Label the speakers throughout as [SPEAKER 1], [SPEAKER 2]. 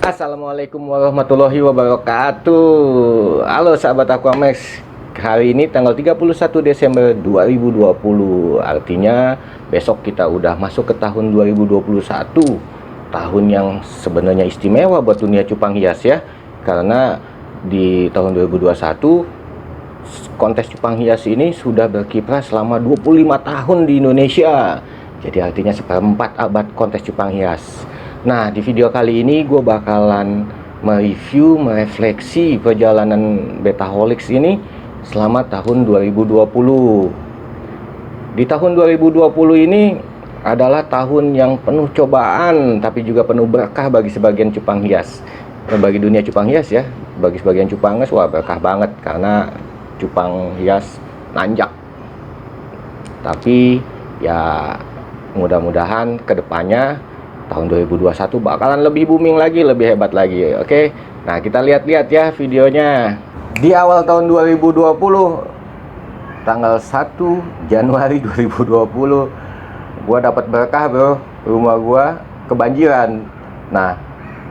[SPEAKER 1] Assalamualaikum warahmatullahi wabarakatuh. Halo sahabat Aquamax. Hari ini tanggal 31 Desember 2020. Artinya besok kita udah masuk ke tahun 2021. Tahun yang sebenarnya istimewa buat dunia cupang hias ya. Karena di tahun 2021 kontes cupang hias ini sudah berkiprah selama 25 tahun di Indonesia. Jadi artinya seperempat abad kontes cupang hias. Nah, di video kali ini gue bakalan mereview, merefleksi perjalanan Betaholics ini selama tahun 2020. Di tahun 2020 ini adalah tahun yang penuh cobaan, tapi juga penuh berkah bagi sebagian cupang hias. Bagi dunia cupang hias ya, bagi sebagian cupangers, wah berkah banget karena cupang hias nanjak. Tapi ya mudah-mudahan kedepannya tahun 2021 bakalan lebih booming lagi, lebih hebat lagi. Oke, nah kita lihat-lihat ya videonya. Di awal tahun 2020, tanggal 1 Januari 2020, gua dapat berkah bro. Rumah gua kebanjiran. Nah,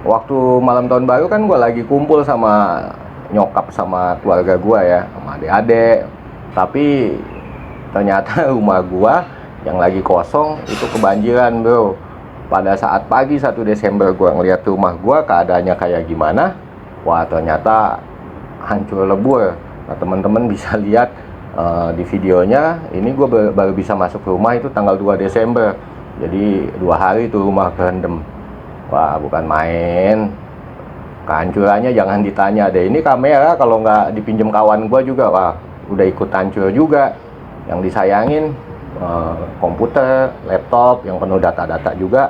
[SPEAKER 1] waktu malam tahun baru kan gua lagi kumpul sama nyokap sama keluarga gua ya, sama adik-adik. Tapi ternyata rumah gua yang lagi kosong itu kebanjiran bro. Pada saat pagi 1 Desember gue ngeliat rumah gue keadaannya kayak gimana, wah ternyata hancur lebur. Nah teman-teman bisa lihat di videonya, ini gue baru bisa masuk rumah itu tanggal 2 Desember. Jadi 2 hari itu rumah kerendam. Wah bukan main. Kehancurannya jangan ditanya deh. Ini kamera kalau nggak dipinjem kawan gue juga, wah udah ikut hancur juga. Yang disayangin komputer, laptop yang penuh data-data juga.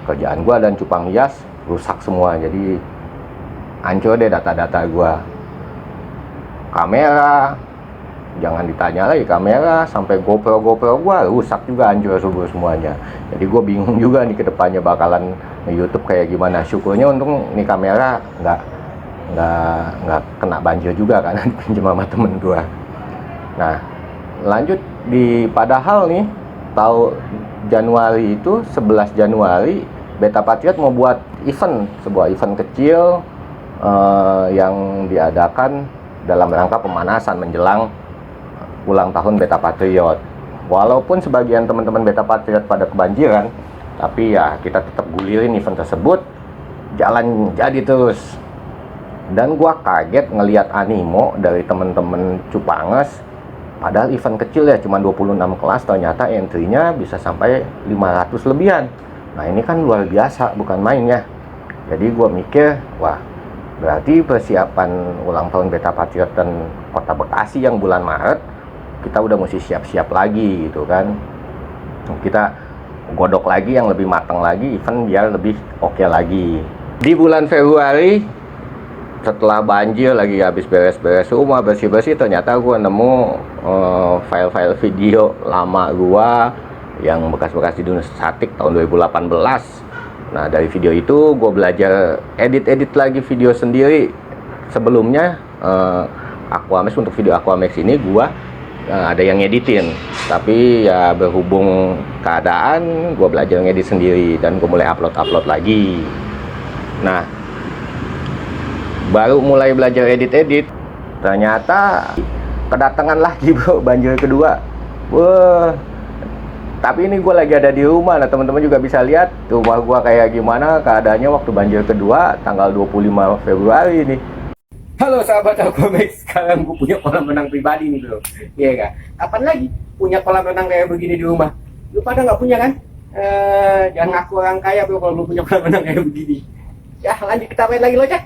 [SPEAKER 1] Kerjaan gua dan cupang hias rusak semua, jadi hancur deh data-data gua. Kamera jangan ditanya lagi, kamera sampai GoPro gua rusak juga, hancur semuanya. Jadi gua bingung juga nih kedepannya bakalan YouTube kayak gimana. Syukurnya untung nih kamera nggak kena banjir juga karena dipinjam sama temen gua. Nah lanjut, padahal nih tahun Januari itu 11 Januari Beta Patriot mau buat sebuah event kecil yang diadakan dalam rangka pemanasan menjelang ulang tahun Beta Patriot. Walaupun sebagian teman-teman Beta Patriot pada kebanjiran, tapi ya kita tetap gulirin event tersebut, jalan jadi terus. Dan gua kaget ngelihat animo dari teman-teman cupangers. Padahal event kecil ya, cuma 26 kelas, ternyata entry-nya bisa sampai 500 lebihan. Nah ini kan luar biasa, bukan main ya. Jadi gue mikir, wah berarti persiapan ulang tahun Beta Patriot dan Kota Bekasi yang bulan Maret, kita udah mesti siap-siap lagi gitu kan. Kita godok lagi yang lebih matang lagi, event biar lebih oke lagi. Di bulan Februari, setelah banjir lagi habis beres-beres rumah, bersih-bersih, ternyata gue nemu file-file video lama gue yang bekas-bekas di dunia statik tahun 2018. Nah dari video itu gue belajar edit lagi video sendiri. Sebelumnya Aquamax, untuk video Aquamax ini gue ada yang ngeditin, tapi ya berhubung keadaan gue belajar ngedit sendiri dan gue mulai upload lagi. Nah baru mulai belajar edit, ternyata kedatangan lagi bro, banjir kedua. Wah, tapi ini gue lagi ada di rumah. Nah teman-teman juga bisa lihat rumah gue kayak gimana keadaannya waktu banjir kedua tanggal 25 Februari ini. Halo sahabat Aquamax, sekarang gue punya kolam renang pribadi nih bro. Iya kan? Kapan lagi punya kolam renang kayak begini di rumah? Lu pada nggak punya kan? Jangan ngaku orang kaya bro kalau belum punya kolam renang kayak begini. Ya lanjut kita main lagi loh cek.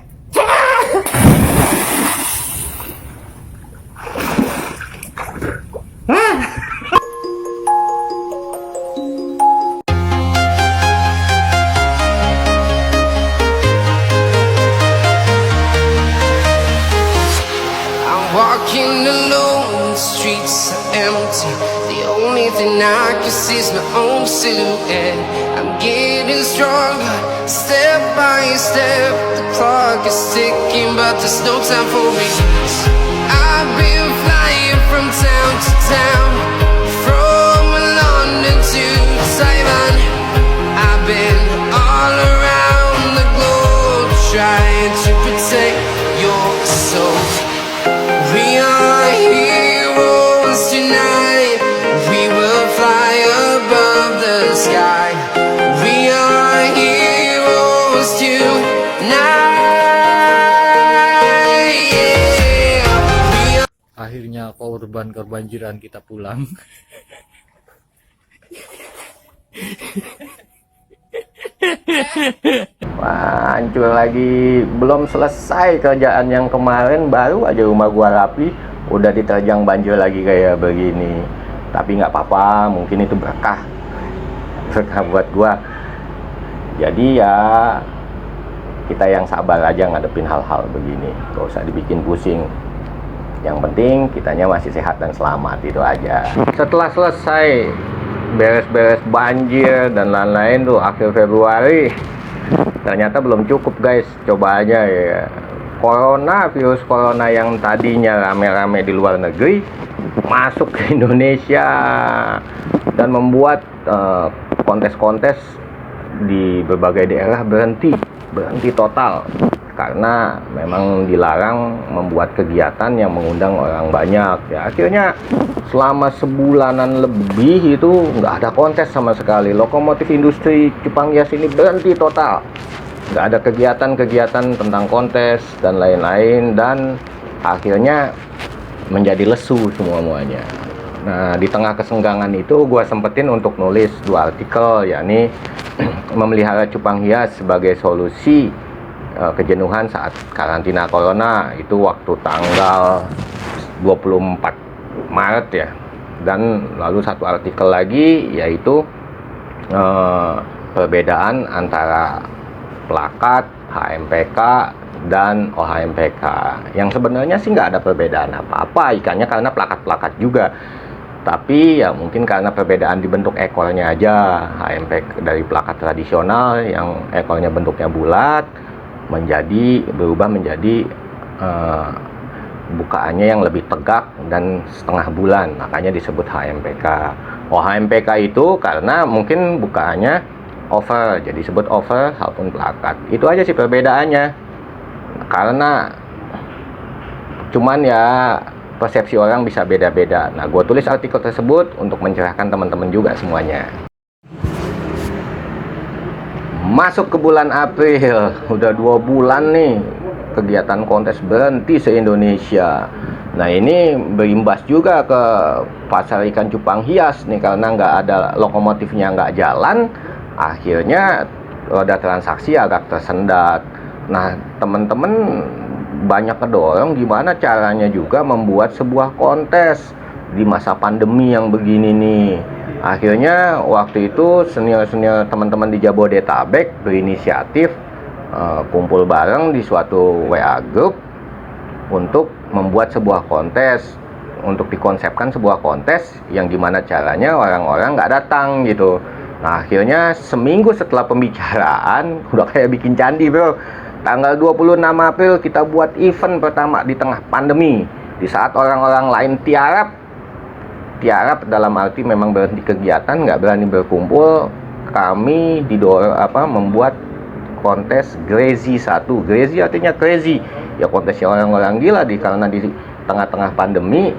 [SPEAKER 2] Walking alone, the streets are empty. The only thing I can see is my own silhouette. I'm getting stronger, step by step. The clock is ticking, but there's no time for me. I've been flying from town to town, from London to Taiwan. I've been all around the globe, trying
[SPEAKER 3] korban kebanjiran kita pulang.
[SPEAKER 1] Wah, hancur lagi. Belum selesai kerjaan yang kemarin, baru aja rumah gua rapi, udah diterjang banjir lagi kayak begini. Tapi nggak apa-apa, mungkin itu berkah buat gua. Jadi ya kita yang sabar aja ngadepin hal-hal begini, gak usah dibikin pusing. Yang penting kitanya masih sehat dan selamat, itu aja. Setelah selesai beres-beres banjir dan lain-lain tuh akhir Februari, ternyata belum cukup guys. Coba aja ya, virus corona yang tadinya rame-rame di luar negeri masuk ke Indonesia dan membuat kontes-kontes di berbagai daerah berhenti total, karena memang dilarang membuat kegiatan yang mengundang orang banyak ya. Akhirnya selama sebulanan lebih itu nggak ada kontes sama sekali. Lokomotif industri Cupang Hias ini berhenti total, nggak ada kegiatan-kegiatan tentang kontes dan lain-lain, dan akhirnya menjadi lesu semuanya. Nah, di tengah kesenggangan itu gue sempetin untuk nulis 2 artikel, yakni memelihara cupang hias sebagai solusi kejenuhan saat karantina corona, itu waktu tanggal 24 Maret ya. Dan lalu satu artikel lagi yaitu perbedaan antara plakat HMPK dan OHMPK, yang sebenarnya sih nggak ada perbedaan apa-apa ikannya, karena plakat-plakat juga. Tapi ya mungkin karena perbedaan di bentuk ekornya aja. HMPK dari plakat tradisional yang ekornya bentuknya bulat berubah menjadi bukaannya yang lebih tegak dan setengah bulan, makanya disebut HMPK. HMPK itu karena mungkin bukaannya over, jadi disebut over walaupun plakat. Itu aja sih perbedaannya, karena cuman ya persepsi orang bisa beda-beda. Nah, gue tulis artikel tersebut untuk mencerahkan teman-teman juga semuanya. Masuk ke bulan April, udah 2 bulan nih kegiatan kontes berhenti se-Indonesia. Nah, ini berimbas juga ke pasar ikan cupang hias nih, karena nggak ada lokomotifnya, nggak jalan, akhirnya roda transaksi agak tersendat. Nah, teman-teman banyak kedorong gimana caranya juga membuat sebuah kontes di masa pandemi yang begini nih. Akhirnya waktu itu senior-senior teman-teman di Jabodetabek berinisiatif kumpul bareng di suatu WA group untuk membuat sebuah kontes, untuk dikonsepkan sebuah kontes yang gimana caranya orang-orang nggak datang gitu. Nah, akhirnya seminggu setelah pembicaraan udah kayak bikin candi bro. Tanggal 26 April kita buat event pertama di tengah pandemi, di saat orang-orang lain tiarap dalam arti memang berhenti kegiatan, nggak berani berkumpul. Kami didorong membuat kontes Crazy 1. Crazy artinya crazy, ya kontesnya orang-orang gila, karena di tengah-tengah pandemi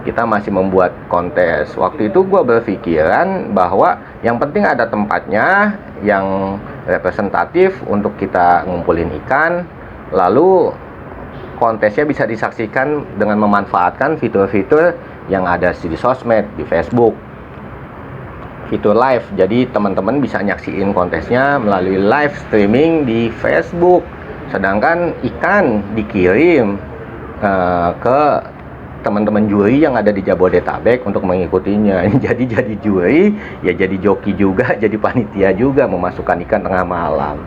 [SPEAKER 1] kita masih membuat kontes. Waktu itu gue berpikiran bahwa yang penting ada tempatnya yang representatif untuk kita ngumpulin ikan, lalu kontesnya bisa disaksikan dengan memanfaatkan fitur-fitur yang ada di sosmed, di Facebook, fitur live. Jadi teman-teman bisa nyaksiin kontesnya melalui live streaming di Facebook, sedangkan ikan dikirim ke teman-teman juri yang ada di Jabodetabek untuk mengikutinya. Jadi juri, ya jadi joki juga, jadi panitia juga, memasukkan ikan tengah malam.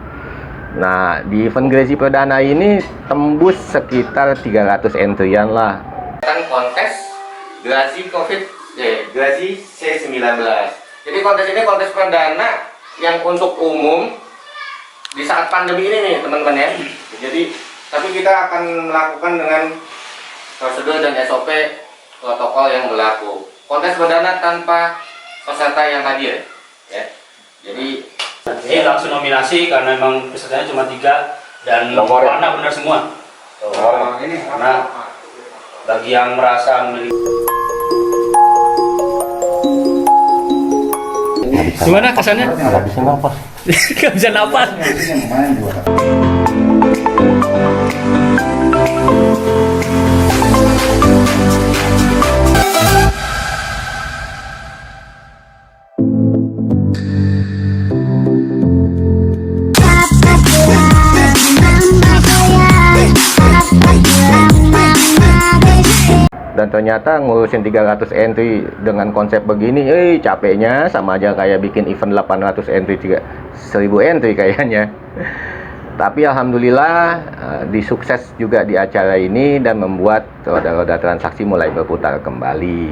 [SPEAKER 1] Nah, di event Crazy perdana ini tembus sekitar 300 entrian lah. Kan kontes Crazy Crazy C19. Jadi kontes ini kontes perdana yang untuk umum di saat pandemi ini nih teman-teman ya. Jadi tapi kita akan melakukan dengan prosedur dan SOP protokol yang berlaku. Kontes perdana tanpa peserta yang hadir ya. Jadi
[SPEAKER 4] ini langsung nominasi karena memang pesertanya cuma 3 dan warna benar semua. Ini karena bagi yang merasa memiliki.
[SPEAKER 3] Gimana kesannya?
[SPEAKER 1] Nggak bisa napas.
[SPEAKER 3] Nggak bisa napas.
[SPEAKER 1] Dan ternyata ngurusin 300 entry dengan konsep begini, capeknya sama aja kayak bikin event 800 entry, 1000 entry kayaknya. Tapi alhamdulillah disukses juga di acara ini dan membuat roda-roda transaksi mulai berputar kembali.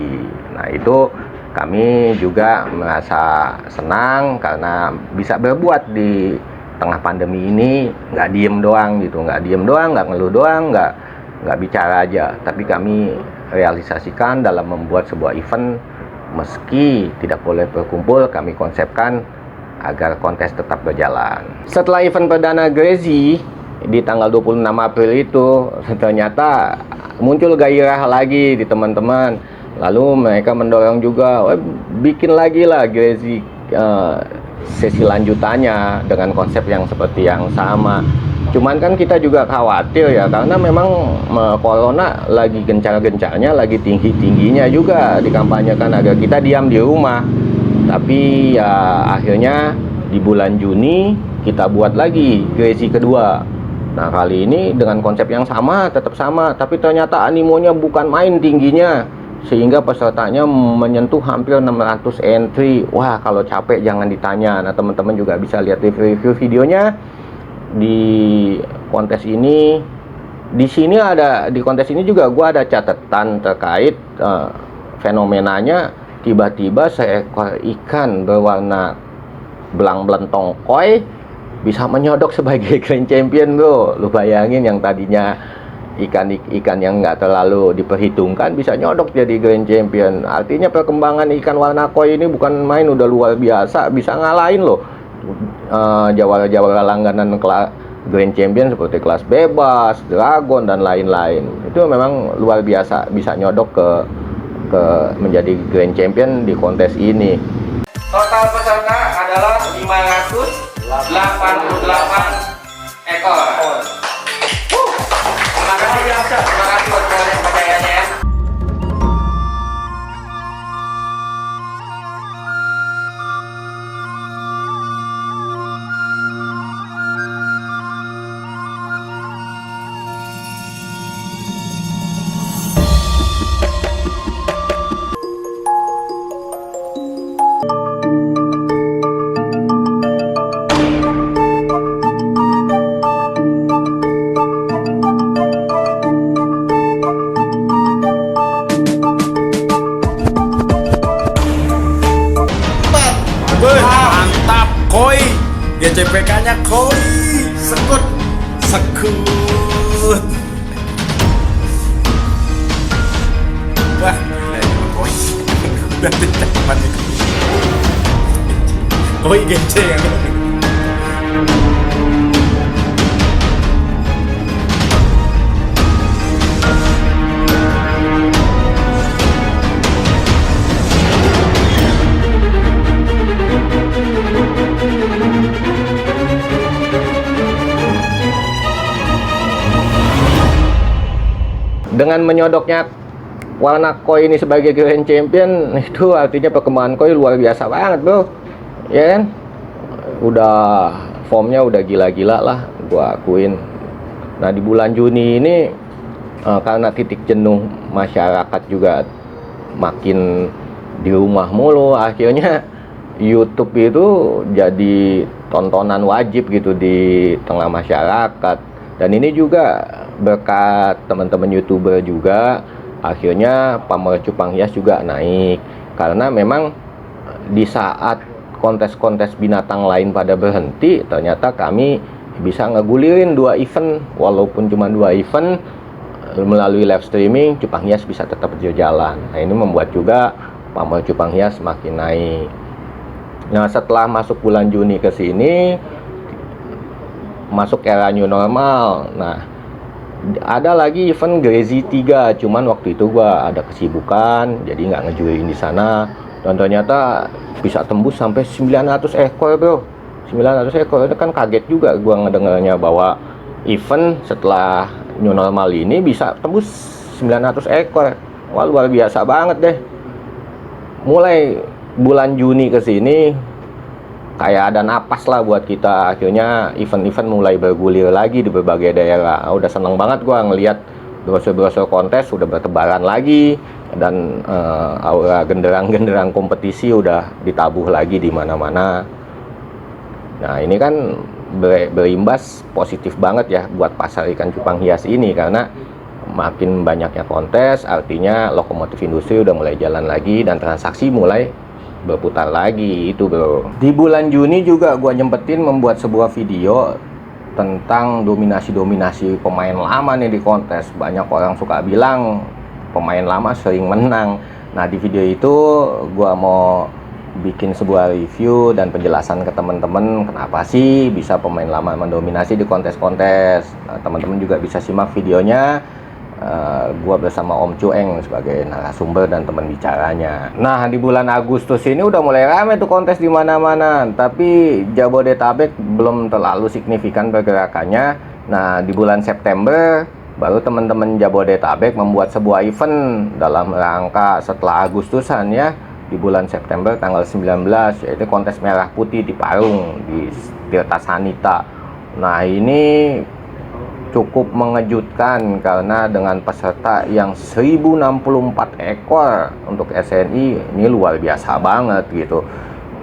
[SPEAKER 1] Nah, itu kami juga merasa senang karena bisa berbuat di tengah pandemi ini, nggak diem doang gitu, nggak ngeluh doang, nggak bicara aja, tapi kami realisasikan dalam membuat sebuah event. Meski tidak boleh berkumpul, kami konsepkan agar kontes tetap berjalan. Setelah event perdana Grazy di tanggal 26 April itu, ternyata muncul gairah lagi di teman-teman. Lalu mereka mendorong juga, bikin lagi lah Grazy sesi lanjutannya dengan konsep yang seperti yang sama. Cuman kan kita juga khawatir ya, karena memang corona lagi gencar-gencarnya, lagi tinggi-tingginya juga dikampanyekan agar kita diam di rumah. Tapi ya akhirnya di bulan Juni kita buat lagi Grazy kedua. Nah, kali ini dengan konsep yang sama, tetap sama, tapi ternyata animonya bukan main tingginya, sehingga pesertanya menyentuh hampir 600 entry. Wah, kalau capek jangan ditanya. Nah, teman-teman juga bisa lihat review videonya di kontes ini. Di sini ada, di kontes ini juga gua ada catatan terkait fenomenanya. Tiba-tiba seekor ikan berwarna belang-belang tongkoi bisa menyodok sebagai Grand Champion, bro. Lu bayangin, yang tadinya ikan yang nggak terlalu diperhitungkan bisa nyodok jadi Grand Champion. Artinya perkembangan ikan warna koi ini bukan main, udah luar biasa, bisa ngalahin loh jawara-jawara langganan Grand Champion seperti kelas bebas, Dragon, dan lain-lain. Itu memang luar biasa, bisa nyodok ke menjadi Grand Champion di kontes ini.
[SPEAKER 5] Total peserta adalah 588 ekor. Terima kasih buat kalian percayanya ya.
[SPEAKER 6] Mantap, koi. GCPK-nya koi. Sekut. Wah, ini koi. Udah cepat nih. Koi GC yang
[SPEAKER 1] Dengan menyodoknya warna koi ini sebagai Grand Champion, itu artinya perkembangan koi luar biasa banget, bro. Ya kan? Udah formnya udah gila-gila lah, gua akuin. Nah, di bulan Juni ini karena titik jenuh masyarakat juga makin di rumah mulu, akhirnya YouTube itu jadi tontonan wajib gitu di tengah masyarakat. Dan ini juga berkat teman-teman YouTuber juga, akhirnya pamor cupang hias juga naik. Karena memang di saat kontes-kontes binatang lain pada berhenti, ternyata kami bisa ngegulirin 2 event, walaupun cuma 2 event melalui live streaming, cupang hias bisa tetap berjalan. Nah, ini membuat juga pamor cupang hias makin naik. Nah, setelah masuk bulan Juni ke sini, masuk era new normal. Nah, ada lagi event Grazy 3, cuman waktu itu gua ada kesibukan, jadi nggak ngejualin di sana. Dan ternyata bisa tembus sampai 900 ekor, bro. 900 ekor, itu kan kaget juga gua ngedengarnya bahwa event setelah new normal ini bisa tembus 900 ekor. wah luar biasa banget deh. Mulai bulan Juni ke sini kayak ada napas lah buat kita. Akhirnya event-event mulai bergulir lagi di berbagai daerah. Udah seneng banget gua ngelihat brosur-brosur kontes udah bertebaran lagi, dan aura genderang-genderang kompetisi udah ditabuh lagi di mana-mana. Nah ini kan berimbas positif banget ya buat pasar ikan cupang hias ini, karena makin banyaknya kontes artinya lokomotif industri udah mulai jalan lagi dan transaksi mulai berputar lagi itu bro. Di bulan Juni juga gua nyempetin membuat sebuah video tentang dominasi pemain lama nih di kontes. Banyak orang suka bilang pemain lama sering menang. Nah di video itu gua mau bikin sebuah review dan penjelasan ke teman-teman kenapa sih bisa pemain lama mendominasi di kontes-kontes. Nah, teman-teman juga bisa simak videonya. Gua bersama Om Cueng sebagai narasumber dan teman bicaranya. Nah di bulan Agustus ini udah mulai rame tuh kontes di mana-mana, tapi Jabodetabek belum terlalu signifikan pergerakannya. Nah di bulan September baru teman-teman Jabodetabek membuat sebuah event dalam rangka setelah Agustusan ya. Di bulan September tanggal 19 yaitu kontes merah putih di Parung di Tirta Sanita. Nah ini cukup mengejutkan karena dengan peserta yang 1064 ekor untuk SNI, ini luar biasa banget gitu.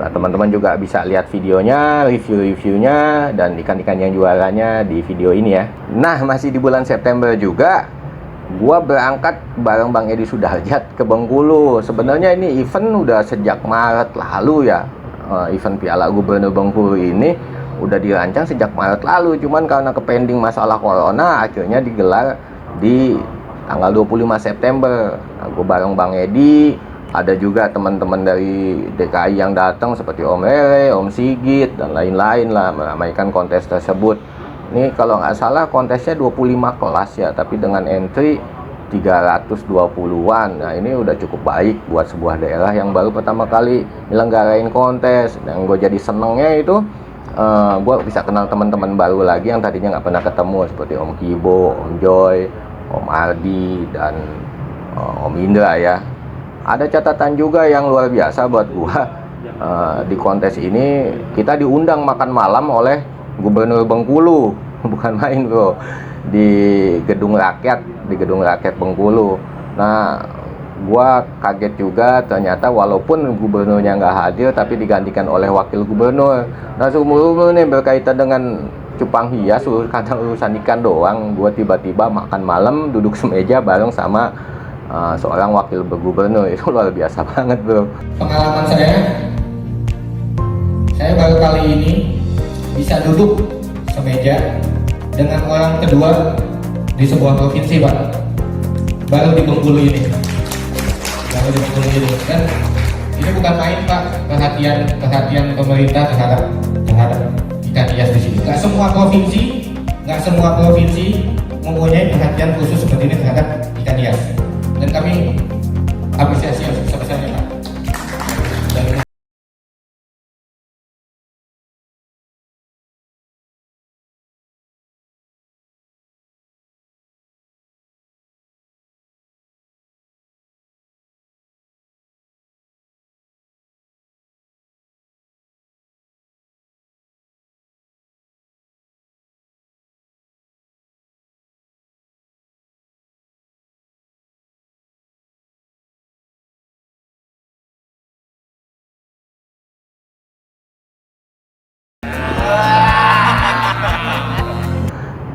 [SPEAKER 1] Nah teman-teman juga bisa lihat videonya, review-reviewnya, dan ikan-ikan yang juaranya di video ini ya. Nah masih di bulan September juga gua berangkat bareng Bang Edi Sudarjat ke Bengkulu. Sebenarnya ini event udah sejak Maret lalu ya. Event Piala Gubernur Bengkulu ini udah dirancang sejak Maret lalu, cuman karena kepending masalah corona akhirnya digelar di tanggal 25 September. Nah, gua bareng Bang Edi, ada juga teman-teman dari DKI yang datang seperti Om Rere, Om Sigit, dan lain-lain lah meramaikan kontes tersebut. Ini kalau nggak salah kontesnya 25 kelas ya, tapi dengan entry 320-an. Nah ini udah cukup baik buat sebuah daerah yang baru pertama kali nyelenggarain kontes. Dan gue jadi senengnya itu gue bisa kenal teman-teman baru lagi yang tadinya nggak pernah ketemu, seperti Om Kibo, Om Joy, Om Ardi, dan Om Indra ya. Ada catatan juga yang luar biasa buat gue. Di kontes ini kita diundang makan malam oleh Gubernur Bengkulu, bukan main bro, di gedung rakyat Bengkulu. Nah gua kaget juga, ternyata walaupun gubernurnya nggak hadir tapi digantikan oleh wakil gubernur. Nah seumur nih berkaitan dengan cupang hias karena urusan ikan doang, gua tiba-tiba makan malam duduk semeja bareng sama seorang wakil gubernur. Itu luar biasa banget bro.
[SPEAKER 7] Pengalaman saya baru kali ini bisa duduk semeja dengan orang kedua di sebuah provinsi Pak, baru di Bengkulu ini, dan ini bukan main Pak, perhatian pemerintah terhadap ikan hias di sini. Nggak semua provinsi mempunyai perhatian khusus seperti ini terhadap ikan hias, dan kami apresiasi yang sebesar-besarnya Pak. Dan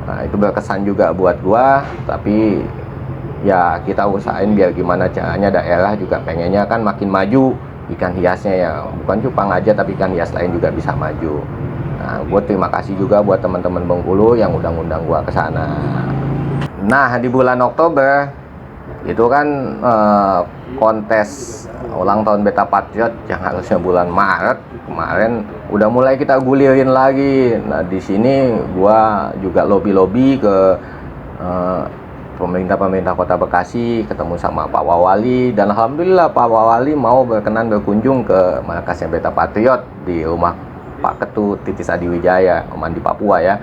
[SPEAKER 1] Nah itu berkesan juga buat gua, tapi ya kita usahain biar gimana caranya daerah juga pengennya kan makin maju ikan hiasnya ya, bukan cupang aja tapi ikan hias lain juga bisa maju. Nah gue terima kasih juga buat teman-teman Bengkulu yang undang-undang gua ke sana. Nah di bulan Oktober itu kan kontes ulang tahun Beta Patriot yang harusnya bulan Maret kemarin udah mulai kita gulirin lagi. Nah di sini gua juga lobby ke pemerintah Kota Bekasi, ketemu sama Pak Wawali, dan alhamdulillah Pak Wawali mau berkenan berkunjung ke markasnya Beta Patriot di rumah Pak Ketut Titis Adiwijaya, Oman di Papua ya.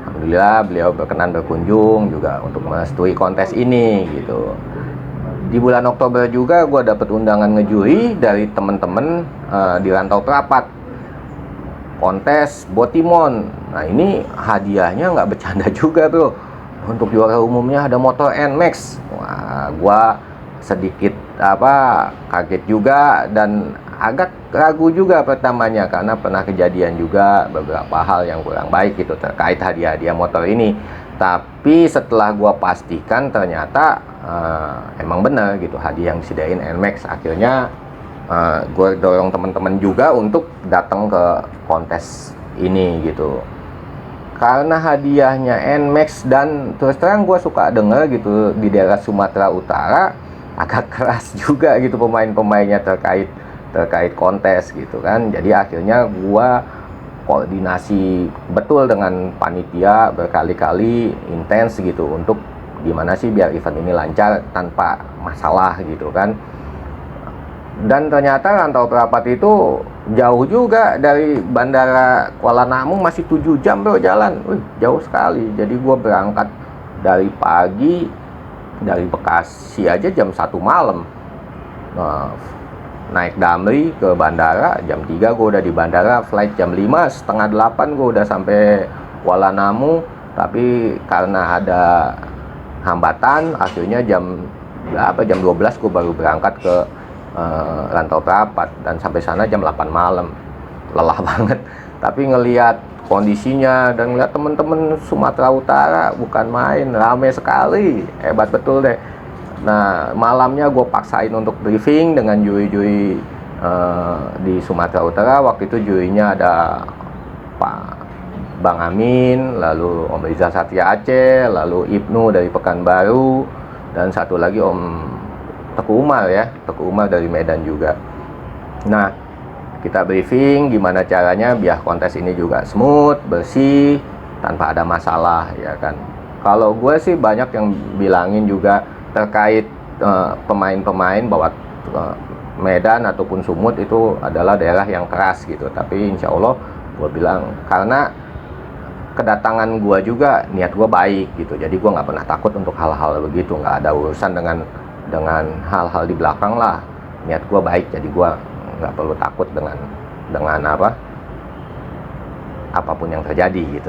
[SPEAKER 1] Alhamdulillah beliau berkenan berkunjung juga untuk merestui kontes ini gitu. Di bulan Oktober juga gue dapet undangan ngejuri dari temen-temen di Rantau Prapat, kontes Botimon. Nah ini hadiahnya nggak bercanda juga bro. Untuk juara umumnya ada motor NMAX. Wah, gue sedikit kaget juga dan agak ragu juga pertamanya, karena pernah kejadian juga beberapa hal yang kurang baik gitu terkait hadiah-hadiah motor ini. Tapi setelah gua pastikan ternyata emang bener gitu hadiah yang disediain NMAX. Akhirnya gue dorong teman-teman juga untuk datang ke kontes ini gitu, karena hadiahnya NMAX. Dan terus terang gue suka denger gitu di daerah Sumatera Utara agak keras juga gitu pemain-pemainnya terkait kontes gitu kan. Jadi akhirnya gua koordinasi betul dengan panitia berkali-kali intens gitu untuk gimana sih biar event ini lancar tanpa masalah gitu kan. Dan ternyata Rantau Prapat itu jauh juga dari Bandara Kuala Namu, masih 7 jam bro jalan. Jauh sekali. Jadi gua berangkat dari pagi dari Bekasi aja jam 1 malam. Naik Damri ke bandara jam 3 gue udah di bandara, flight jam 5, setengah 8 gue udah sampai Kuala Namu. Tapi karena ada hambatan akhirnya jam 12 gue baru berangkat ke Rantau Prapat, dan sampai sana jam 8 malam. Lelah banget, tapi ngelihat kondisinya dan ngeliat temen-temen Sumatera Utara bukan main, rame sekali, hebat betul deh. Nah malamnya gue paksain untuk briefing dengan juri-juri di Sumatera Utara. Waktu itu jurinya ada Pak Bang Amin, lalu Om Riza Satya Aceh, lalu Ibnu dari Pekanbaru, dan satu lagi Om Teguh Umar ya, Teguh Umar dari Medan juga. Nah kita briefing gimana caranya biar kontes ini juga smooth, bersih, tanpa ada masalah ya kan. Kalau gue sih banyak yang bilangin juga terkait pemain-pemain bahwa Medan ataupun Sumut itu adalah daerah yang keras gitu. Tapi insya Allah gue bilang karena kedatangan gue juga niat gue baik gitu. Jadi gue nggak pernah takut untuk hal-hal begitu, nggak ada urusan dengan hal-hal di belakang lah. Niat gue baik, jadi gue nggak perlu takut dengan apapun yang terjadi gitu.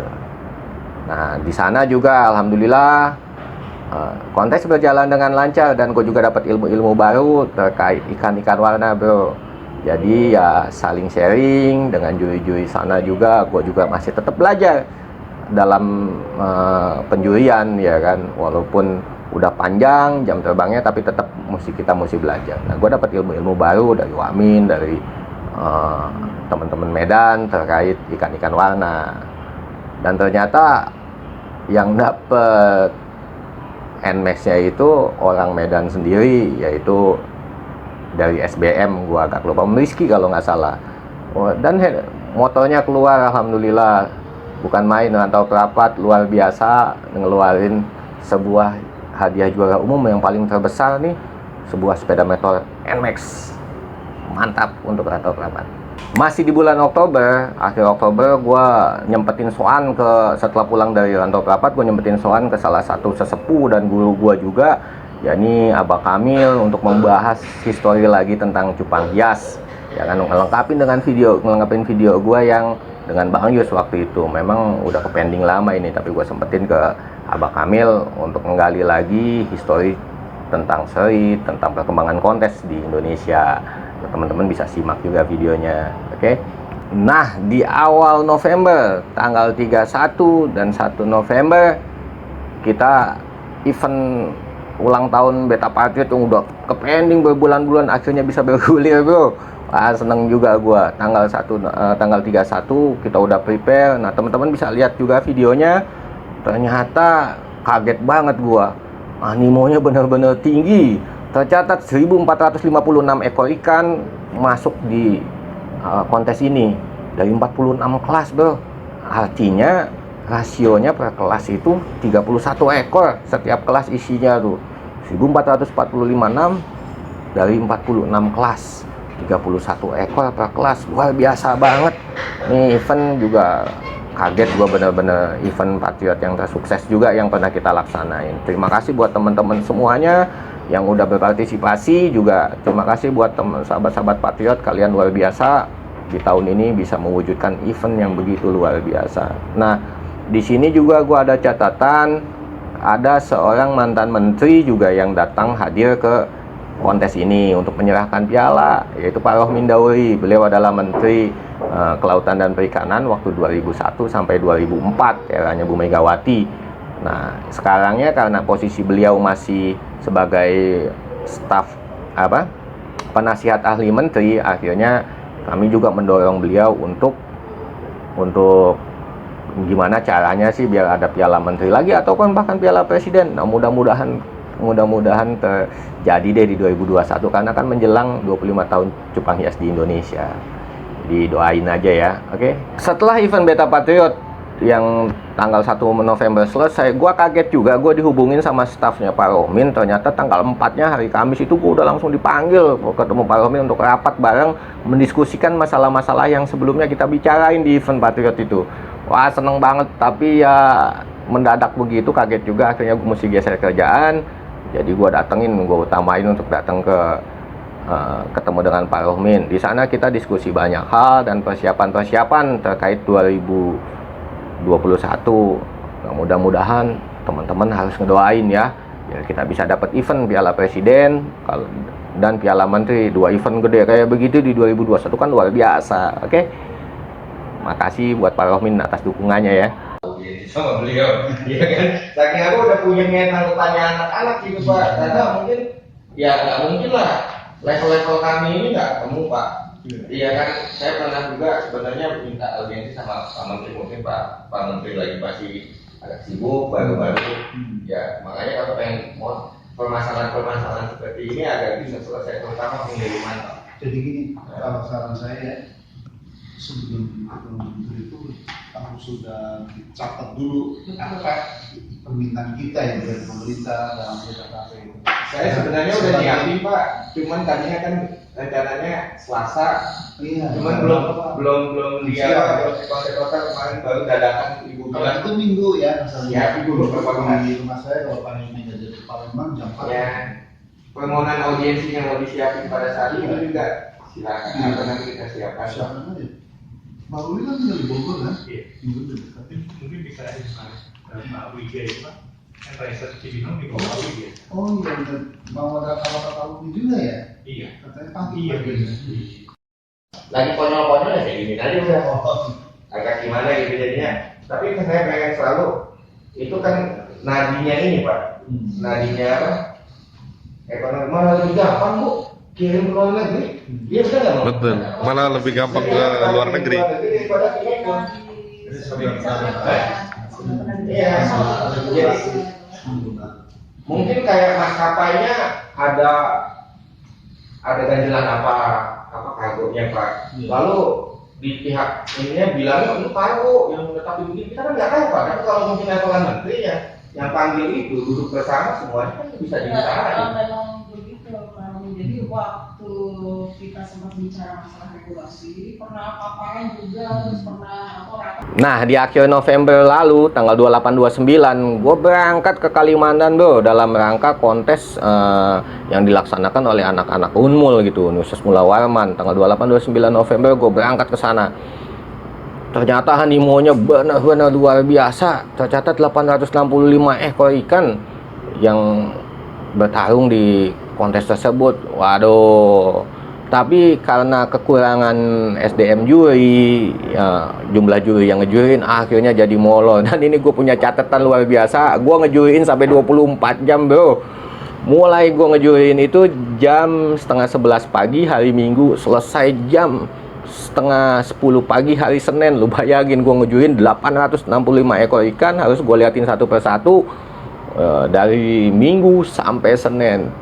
[SPEAKER 1] Nah di sana juga alhamdulillah kontes berjalan dengan lancar, dan gue juga dapat ilmu-ilmu baru terkait ikan-ikan warna bro. Jadi ya saling sharing dengan juri-juri sana juga. Gue juga masih tetap belajar dalam penjurian ya kan, walaupun udah panjang jam terbangnya, tapi tetap kita mesti belajar. Nah gue dapat ilmu-ilmu baru dari Wamin, dari teman-teman Medan terkait ikan-ikan warna. Dan ternyata yang dapet NMAX-nya itu orang Medan sendiri, yaitu dari SBM, gua agak lupa, Rizky kalau nggak salah. Dan motornya keluar alhamdulillah, bukan main. Rantau Prapat luar biasa ngeluarin sebuah hadiah juara umum yang paling terbesar nih, sebuah sepeda motor NMAX. Mantap untuk Rantau Prapat. Masih di bulan Oktober, akhir Oktober gue nyempetin soan setelah pulang dari Rantau Prapat, gue nyempetin soan ke salah satu sesepuh dan guru gue juga, yakni Abah Kamil, untuk membahas histori lagi tentang cupang hias. Ya kan, ngelengkapin video gue yang dengan Bang Yus waktu itu. Memang udah ke pending lama ini, tapi gue sempetin ke Abah Kamil untuk menggali lagi histori tentang seri, tentang perkembangan kontes di Indonesia. Teman-teman bisa simak juga videonya, oke? Nah, di awal November, tanggal 31 dan 1 November, kita event ulang tahun Beta Patriot yang udah ke pending berbulan-bulan akhirnya bisa bergulir, bro. Wah, seneng juga gua. Tanggal 31 kita udah prepare. Nah, teman-teman bisa lihat juga videonya. Ternyata kaget banget gua. Animonya bener-bener tinggi. Tercatat 1456 ekor ikan masuk di kontes ini dari 46 kelas, bro. Artinya rasionya per kelas itu 31 ekor setiap kelas isinya tuh. 1445 dari 46 kelas. 31 ekor per kelas, luar biasa banget. Nih event juga kaget gua, bener-bener event Patriot yang tersukses juga yang pernah kita laksanain. Terima kasih buat teman-teman semuanya yang udah berpartisipasi juga. Terima kasih buat teman sahabat-sahabat Patriot, kalian luar biasa di tahun ini bisa mewujudkan event yang begitu luar biasa. Nah, di sini juga gua ada catatan, ada seorang mantan menteri juga yang datang hadir ke kontes ini untuk menyerahkan piala, yaitu Pak Rohmin Dauri. Beliau adalah Menteri Kelautan dan Perikanan waktu 2001 sampai 2004, eranya Bu Megawati. Nah, sekarangnya karena posisi beliau masih sebagai staf penasihat ahli menteri, akhirnya kami juga mendorong beliau untuk gimana caranya sih biar ada piala menteri lagi ataupun bahkan piala presiden. Nah, mudah-mudahan terjadi deh di 2021 karena kan menjelang 25 tahun Cupang Hias di Indonesia. Jadi doain aja ya. Oke. Setelah event Beta Patriot yang tanggal 1 November selesai, gua kaget juga, gua dihubungin sama stafnya Pak Rohmin. Ternyata tanggal 4-nya hari Kamis itu gua udah langsung dipanggil ketemu Pak Rohmin untuk rapat bareng mendiskusikan masalah-masalah yang sebelumnya kita bicarain di event Patriot itu. Wah, seneng banget, tapi ya mendadak begitu, kaget juga, akhirnya gua mesti geser kerjaan. Jadi gua utamain untuk datang ke ketemu dengan Pak Rohmin. Di sana kita diskusi banyak hal dan persiapan terkait 2021. Nah, mudah-mudahan teman-teman harus ngedoain ya biar kita bisa dapat event Piala Presiden dan Piala Menteri, 2 event gede kayak begitu di 2021 kan luar biasa. Oke. Makasih buat Pak Rohmin atas dukungannya ya. Sama beliau, iya kan? Saking aku udah punya niatan tanya anak-anak gitu Pak, karena mungkin ya nggak mungkin lah level-level kami ini nggak ketemu Pak. Iya kan, saya pernah juga sebenarnya minta audiensi sama Pak Menteri, mungkin Pak Menteri lagi pasti agak sibuk baru-baru. Ya makanya kalau pengen mau permasalahan seperti ini agar bisa selesai, terutama pengiriman Pak.
[SPEAKER 8] Jadi gini, kalau saran saya sebelum menteri itu aku sudah catat dulu apa permintaan kita yang dari pemerintah dalam BKKP itu.
[SPEAKER 1] Saya sebenarnya udah nyiapin Pak, cuman tadinya kan rencananya Selasa, cuman belum dia konsep-konsep kemarin baru dadakan Ibu
[SPEAKER 8] Kalau
[SPEAKER 1] bilang
[SPEAKER 8] itu minggu ya, misalnya
[SPEAKER 1] ya Ibu
[SPEAKER 8] di rumah saya kalau paling ini jadi Palembang jam 4.
[SPEAKER 1] ya permohonan audiensi yang mau disiapin pada saat itu juga silakan atau nanti kita siapkan.
[SPEAKER 8] Silakan aja. Pak Ruli kan tinggal di Bogor kan?
[SPEAKER 9] Iya. Tapi mungkin bisa Pak Wija itu Pak, kan Raisa Cibinong di bawah Wija.
[SPEAKER 8] Oh iya, benar. Mau ada kata-kata Ruli juga ya?
[SPEAKER 9] Iya.
[SPEAKER 8] Katanya pagi.
[SPEAKER 9] Iya, benar.
[SPEAKER 1] Lagi konyol-konyol ya kayak gini aja udah agak gimana gitu jadinya. Tapi saya pengen selalu itu kan nadinya ini Pak, nadinya apa? Ekonomi malah lebih gampang Bu kirim ke luar negeri. Iya betul nggak?
[SPEAKER 6] Betul. Malah lebih gampang ke luar negeri.
[SPEAKER 1] Daripada kirim. Iya. Jadi mungkin kayak maskapainya ada ganjelan apa kargonya Pak. Lalu di pihak ininya bilangnya itu kargo yang tetap begini, kita kan nggak tahu Pak. Tapi kalau mungkin levelan menteri ya yang panggil itu duduk bersama semuanya kan bisa dibicarain.
[SPEAKER 10] Memang begitu Pak. Jadi waktu kita sempat bicara masalah regulasi, pernah paparan juga, terus pernah rapat.
[SPEAKER 1] Nah, di akhir November lalu, tanggal 28-29, gue berangkat ke Kalimantan bro, dalam rangka kontes yang dilaksanakan oleh anak-anak Unmul gitu, Universitas Mula Warman. Tanggal 28-29 November gue berangkat ke sana. Ternyata animonya benar-benar luar biasa. Tercatat 865 ekor ikan yang bertarung di kontes tersebut. Waduh. Tapi karena kekurangan SDM juri, ya, jumlah juri yang ngejurin akhirnya jadi molor. Dan ini gue punya catatan luar biasa. Gue ngejurin sampai 24 jam bro. Mulai gue ngejurin itu jam setengah 11 pagi hari Minggu, selesai jam setengah 10 pagi hari Senin. Lu bayangin gue ngejurin 865 ekor ikan, harus gue liatin satu persatu dari Minggu sampai Senin.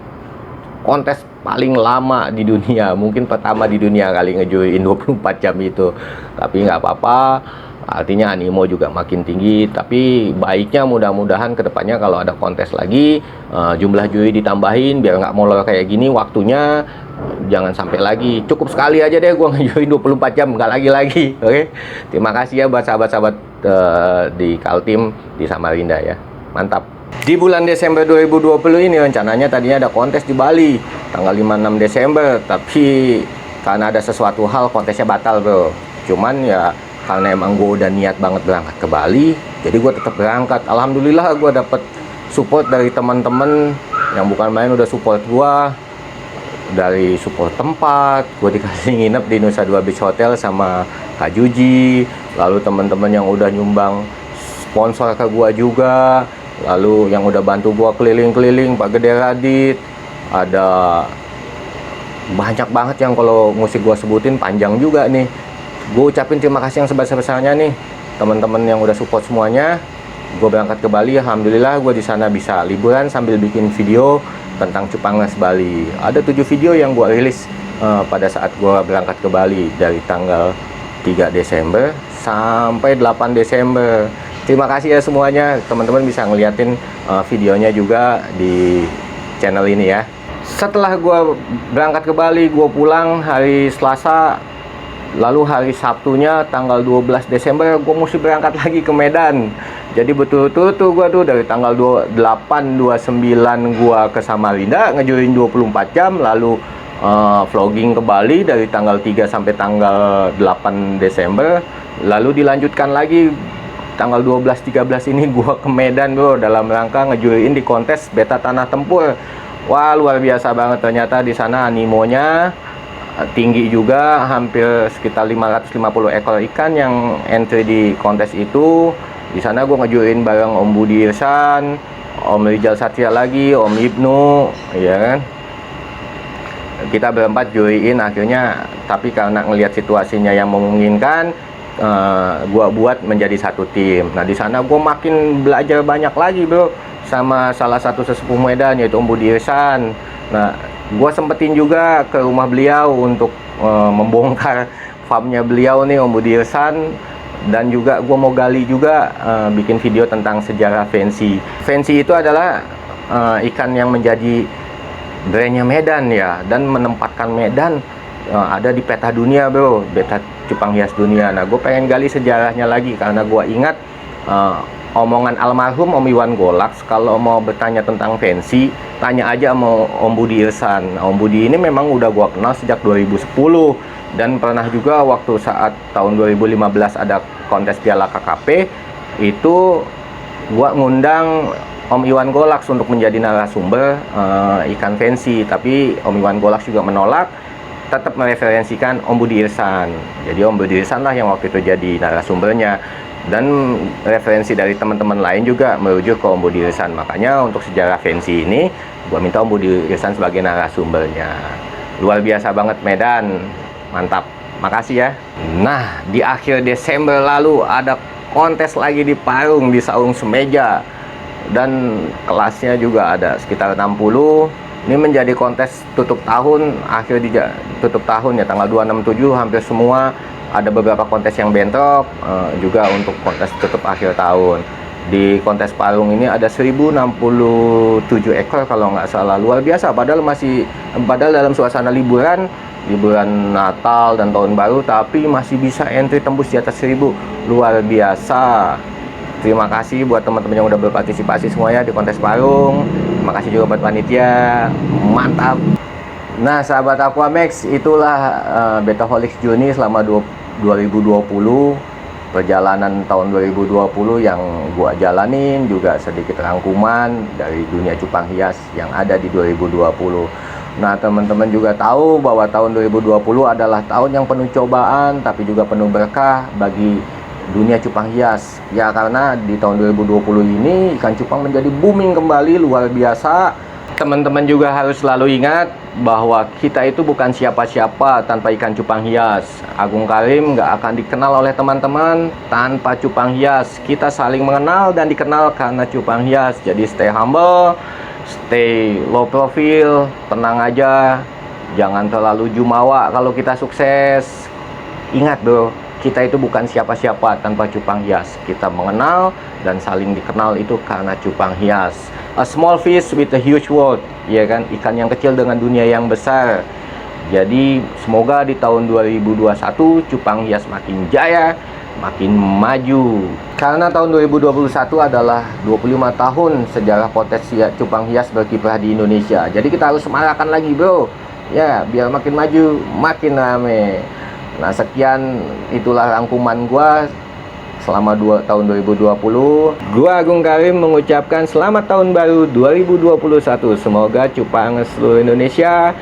[SPEAKER 1] Kontes paling lama di dunia, mungkin pertama di dunia kali ngejurin 24 jam itu. Tapi nggak apa-apa, artinya animo juga makin tinggi. Tapi baiknya mudah-mudahan kedepannya kalau ada kontes lagi, jumlah juri ditambahin biar nggak molor kayak gini waktunya. Jangan sampai lagi, cukup sekali aja deh gua ngejurin 24 jam, nggak lagi-lagi. Oke? Terima kasih ya buat sahabat-sahabat di Kaltim di Samarinda ya, mantap. Di bulan Desember 2020 ini rencananya tadinya ada kontes di Bali tanggal 5-6 Desember, tapi karena ada sesuatu hal kontesnya batal bro. Cuman ya karena emang gue udah niat banget berangkat ke Bali, jadi gue tetap berangkat. Alhamdulillah gue dapet support dari teman-teman yang bukan main, udah support gue dari support tempat. Gue dikasih nginep di Nusa Dua Beach Hotel sama Kak Juji, lalu teman-teman yang udah nyumbang sponsor ke gue juga, lalu yang udah bantu gue keliling-keliling, Pak Gede Radit, ada banyak banget yang kalau musik gue sebutin panjang juga nih. Gue ucapin terima kasih yang sebesar-besarnya nih teman-teman yang udah support semuanya. Gue berangkat ke Bali, alhamdulillah gue di sana bisa liburan sambil bikin video tentang Cupangras Bali. Ada 7 video yang gue rilis pada saat gue berangkat ke Bali dari tanggal 3 Desember sampai 8 Desember. Terima kasih ya semuanya, teman-teman bisa ngeliatin videonya juga di channel ini ya. Setelah gue berangkat ke Bali, gue pulang hari Selasa, lalu hari Sabtunya tanggal 12 Desember gue mesti berangkat lagi ke Medan. Jadi betul-betul tuh gue tuh dari tanggal 28-29 gue ke Samarinda ngejurin 24 jam, lalu vlogging ke Bali dari tanggal 3 sampai tanggal 8 Desember, lalu dilanjutkan lagi tanggal 12-13 ini gua ke Medan bro, dalam rangka ngejuriin di kontes beta tanah tempur. Wah luar biasa banget, ternyata di sana animonya tinggi juga, hampir sekitar 550 ekor ikan yang entry di kontes itu. Di sana gua ngejuriin bareng Om Budi Irsan, Om Rijal Satria lagi, Om Ibnu, ya kan. Kita berempat juriin akhirnya, tapi karena ngelihat situasinya yang memungkinkan, gua buat menjadi satu tim. Nah di sana gua makin belajar banyak lagi bro sama salah satu sesepuh Medan yaitu Om Budi Irsan. Nah gua sempetin juga ke rumah beliau untuk membongkar farmnya beliau nih Om Budi Irsan, dan juga gua mau gali juga bikin video tentang sejarah fancy. Fancy itu adalah ikan yang menjadi brandnya Medan ya, dan menempatkan Medan ada di peta dunia bro, peta cupang hias dunia. Nah gue pengen gali sejarahnya lagi karena gue ingat omongan almarhum Om Iwan Golax, kalau mau bertanya tentang fancy tanya aja sama Om Budi Irsan. Nah, Om Budi ini memang udah gue kenal sejak 2010, dan pernah juga waktu saat tahun 2015 ada kontes Piala KKP itu gue ngundang Om Iwan Golax untuk menjadi narasumber ikan fancy, tapi Om Iwan Golax juga menolak, tetap mereferensikan Om Budi Irsan. Jadi Om Budi Irsan lah yang waktu itu jadi narasumbernya, dan referensi dari teman-teman lain juga merujuk ke Om Budi Irsan. Makanya untuk sejarah fancy ini gua minta Om Budi Irsan sebagai narasumbernya. Luar biasa banget Medan, mantap, makasih ya. Nah di akhir Desember lalu ada kontes lagi di Parung, di Saung Semeja, dan kelasnya juga ada sekitar 60. Ini menjadi kontes tutup tahun, akhir di tutup tahun ya, tanggal 267 hampir semua. Ada beberapa kontes yang bentrok juga untuk kontes tutup akhir tahun. Di kontes Parung ini ada 1067 ekor kalau nggak salah. Luar biasa, padahal dalam suasana liburan Natal dan Tahun Baru, tapi masih bisa entry tembus di atas 1000. Luar biasa. Terima kasih buat teman-teman yang udah berpartisipasi semuanya di kontes Parung. Terima kasih juga buat panitia, mantap. Nah sahabat Aquamax, itulah Betaholics Journey selama 2020, perjalanan tahun 2020 yang gua jalanin, juga sedikit rangkuman dari dunia cupang hias yang ada di 2020. Nah teman-teman juga tahu bahwa tahun 2020 adalah tahun yang penuh cobaan tapi juga penuh berkah bagi dunia cupang hias ya, karena di tahun 2020 ini ikan cupang menjadi booming kembali, luar biasa. Teman-teman juga harus selalu ingat bahwa kita itu bukan siapa-siapa tanpa ikan cupang hias. Agung Karim nggak akan dikenal oleh teman-teman tanpa cupang hias. Kita saling mengenal dan dikenal karena cupang hias. Jadi stay humble, stay low profile, tenang aja, jangan terlalu jumawa kalau kita sukses. Ingat bro, kita itu bukan siapa-siapa tanpa cupang hias. Kita mengenal dan saling dikenal itu karena cupang hias. A small fish with a huge world, ya kan? Ikan yang kecil dengan dunia yang besar. Jadi semoga di tahun 2021 cupang hias makin jaya makin maju. Karena tahun 2021 adalah 25 tahun sejarah potensi cupang hias berkiprah di Indonesia. Jadi kita harus semarakan lagi, bro. Ya, biar makin maju, makin rame. Nah, sekian itulah rangkuman gua selama tahun 2020. Gua Agung Karim mengucapkan selamat tahun baru 2021. Semoga cupang seluruh Indonesia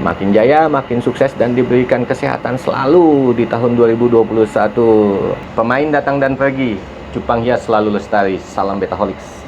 [SPEAKER 1] makin jaya, makin sukses, dan diberikan kesehatan selalu di tahun 2021. Pemain datang dan pergi, cupang hias selalu lestari. Salam Betaholics.